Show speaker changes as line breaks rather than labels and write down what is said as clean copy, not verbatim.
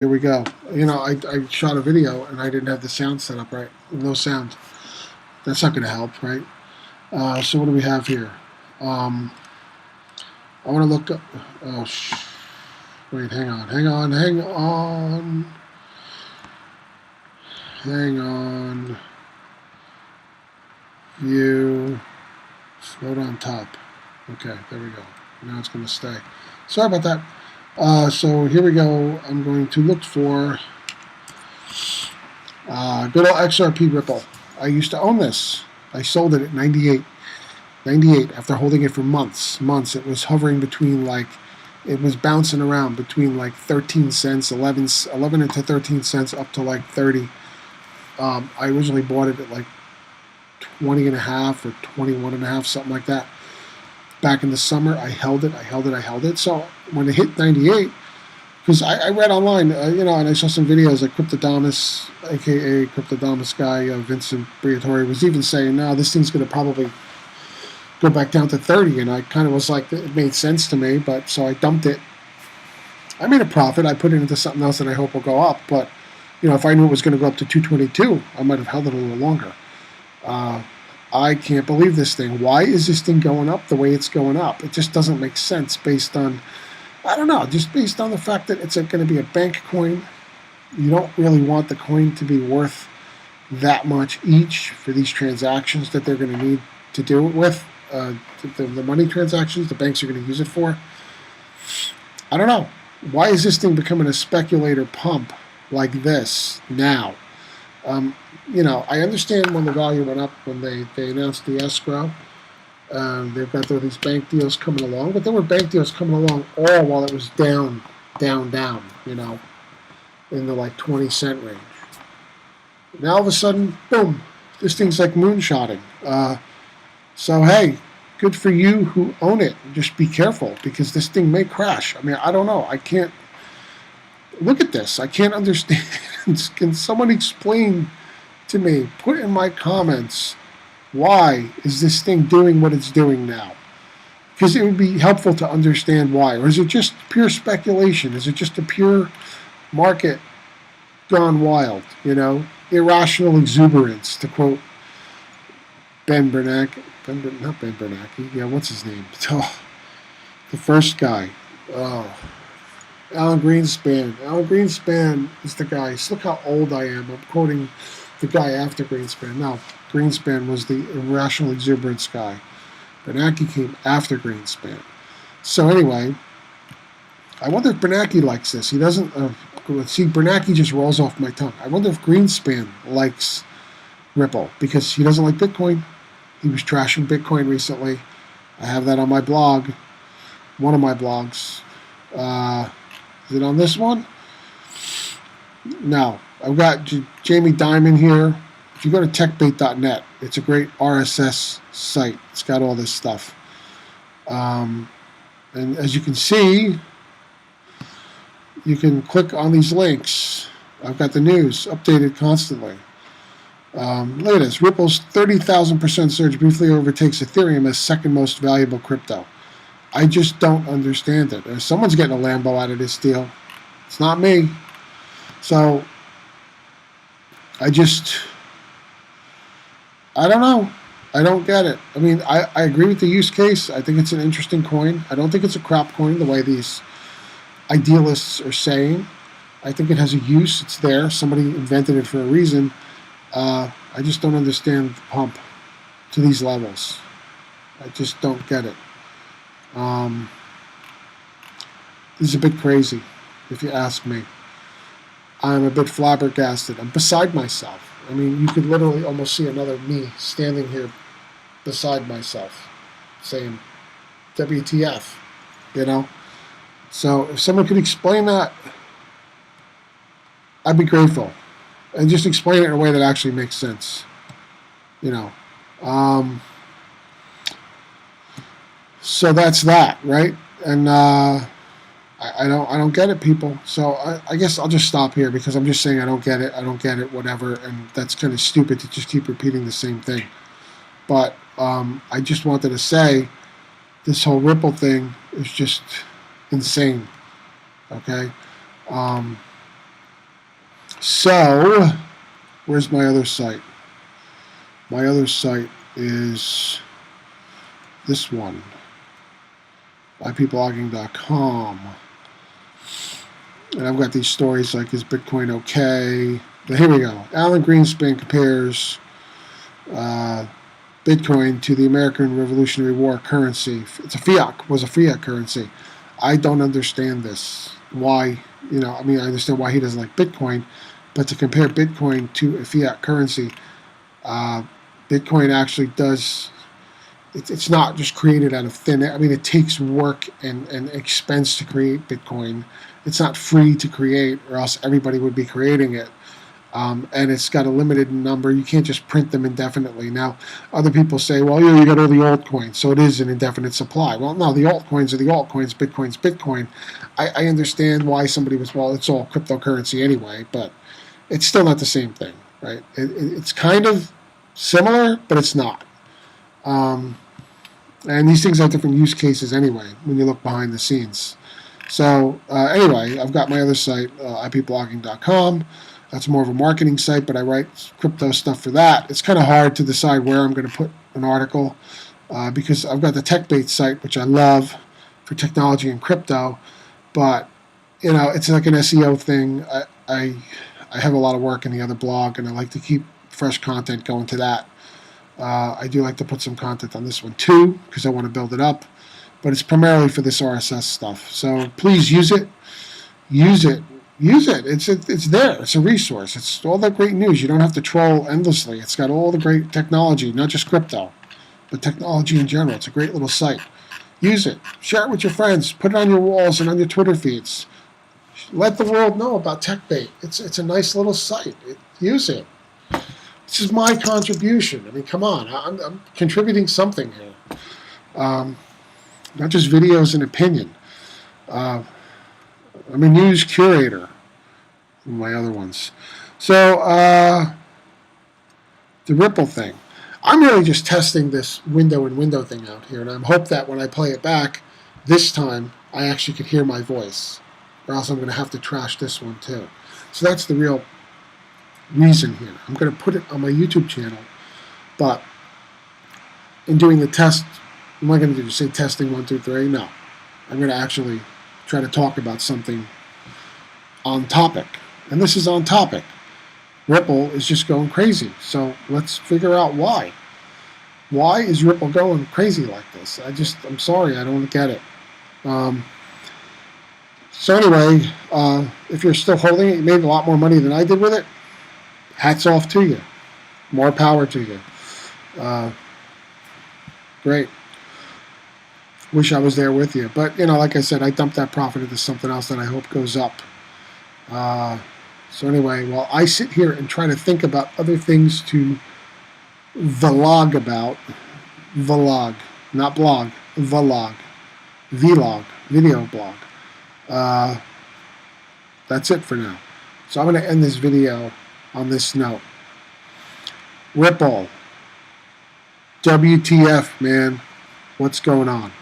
Here we go. You know, I shot a video and I didn't have the sound set up right. No sound. That's not going to help, right? So what do we have here? I want to look up. Oh, wait, hang on. You float on top. Okay, there we go. Now it's going to stay. Sorry about that. So here we go. I'm going to look for good old XRP Ripple. I used to own this. I sold it at 98 after holding it for months. It was hovering between it was bouncing around between like 13 cents, 11 to 13 cents up to like 30. I originally bought it at like 20 and a half or 21 and a half, something like that. Back in the summer, I held it. So when it hit 98, because I read online, and I saw some videos like Cryptodamus, aka Cryptodamus guy, Vincent Briatore, was even saying, no, this thing's going to probably go back down to 30, and I kind of was like, it made sense to me, but so I dumped it. I made a profit. I put it into something else that I hope will go up, but if I knew it was going to go up to 222, I might have held it a little longer. I can't believe this thing. Why is this thing going up the way it's going up? It just doesn't make sense based on, I don't know, just based on the fact that it's going to be a bank coin. You don't really want the coin to be worth that much each for these transactions that they're going to need to do it with. The money transactions the banks are going to use it for. I don't know. Why is this thing becoming a speculator pump like this now? I understand when the value went up when they announced the escrow. They've got these bank deals coming along, but there were bank deals coming along all while it was down, in the like 20-cent range. Now all of a sudden, boom, this thing's like moonshotting. So hey, good for you who own it. Just be careful because this thing may crash. I mean, I don't know. I can't look at this. I can't understand. Can someone explain to me, put in my comments, why is this thing doing what it's doing now? Because it would be helpful to understand why. Or is it just pure speculation? Is it just a pure market gone wild? Irrational exuberance, to quote Ben Bernanke. Not Ben Bernanke. Yeah, what's his name? Oh, the first guy. Oh, Alan Greenspan. Alan Greenspan is the guy. Look how old I am. I'm quoting the guy after Greenspan. No, Greenspan was the irrational exuberance guy. Bernanke came after Greenspan. So anyway, I wonder if Bernanke likes this. He doesn't. See, Bernanke just rolls off my tongue. I wonder if Greenspan likes Ripple because he doesn't like Bitcoin. He was trashing Bitcoin recently. I have that on my blog. One of my blogs. Is it on this one? No. I've got Jamie Dimon here. If you go to techbait.net, it's a great RSS site. It's got all this stuff. And as you can see, you can click on these links. I've got the news updated constantly. Look at this. Ripple's 30,000% surge briefly overtakes Ethereum as second most valuable crypto. I just don't understand it. Someone's getting a Lambo out of this deal. It's not me. So I don't know. I don't get it. I mean, I agree with the use case. I think it's an interesting coin. I don't think it's a crap coin the way these idealists are saying. I think it has a use. It's there. Somebody invented it for a reason. I just don't understand the pump to these levels. I just don't get it. This is a bit crazy, if you ask me. I'm a bit flabbergasted. I'm beside myself. I mean, you could literally almost see another me standing here beside myself saying, WTF, So if someone could explain that, I'd be grateful. And just explain it in a way that actually makes sense. So that's that, right? And I don't get it, people. So I guess I'll just stop here because I'm just saying I don't get it, whatever. And that's kind of stupid to just keep repeating the same thing. But I just wanted to say this whole Ripple thing is just insane. Okay? So, where's my other site? My other site is this one, ipblogging.com. And I've got these stories like, is Bitcoin okay? But here we go. Alan Greenspan compares Bitcoin to the American Revolutionary War currency. It's a fiat, was a fiat currency. I don't understand this. Why, I understand why he doesn't like Bitcoin, but to compare Bitcoin to a fiat currency, Bitcoin actually does, it's not just created out of thin air. It takes work and expense to create Bitcoin. It's not free to create, or else everybody would be creating it. And it's got a limited number. You can't just print them indefinitely. Now, other people say, well, you got all the altcoins, so it is an indefinite supply. Well, no, the altcoins are the altcoins. Bitcoin's Bitcoin. I understand why somebody was, well, it's all cryptocurrency anyway, but it's still not the same thing, right? It's kind of similar, but it's not. And these things have different use cases anyway when you look behind the scenes. So anyway, I've got my other site, ipblogging.com. That's more of a marketing site, but I write crypto stuff for that. It's kind of hard to decide where I'm going to put an article because I've got the TechBait site, which I love for technology and crypto, but it's like an SEO thing. I have a lot of work in the other blog, and I like to keep fresh content going to that. I do like to put some content on this one too because I want to build it up, but it's primarily for this RSS stuff. So please use it. Use it. It's there. It's a resource. It's all that great news. You don't have to troll endlessly. It's got all the great technology, not just crypto, but technology in general. It's a great little site. Use it. Share it with your friends. Put it on your walls and on your Twitter feeds. Let the world know about TechBait. It's a nice little site. Use it. This is my contribution. Come on. I'm contributing something here. Not just videos and opinion. I'm a news curator in my other ones. So, the Ripple thing. I'm really just testing this window thing out here, and I hope that when I play it back, this time I actually could hear my voice, or else I'm going to have to trash this one too. So that's the real reason here. I'm going to put it on my YouTube channel, but in doing the test, am I going to say testing 1, 2, 3? No. I'm going to actually try to talk about something on topic. And this is on topic. Ripple is just going crazy. So let's figure out why. Why is Ripple going crazy like this? I'm sorry, I don't get it. So anyway, if you're still holding it, you made a lot more money than I did with it. Hats off to you. More power to you. Great. Wish I was there with you. But, like I said, I dumped that profit into something else that I hope goes up. So anyway, while I sit here and try to think about other things to vlog about, not blog, vlog, video blog. That's it for now. So I'm going to end this video on this note. Ripple, WTF, man, what's going on?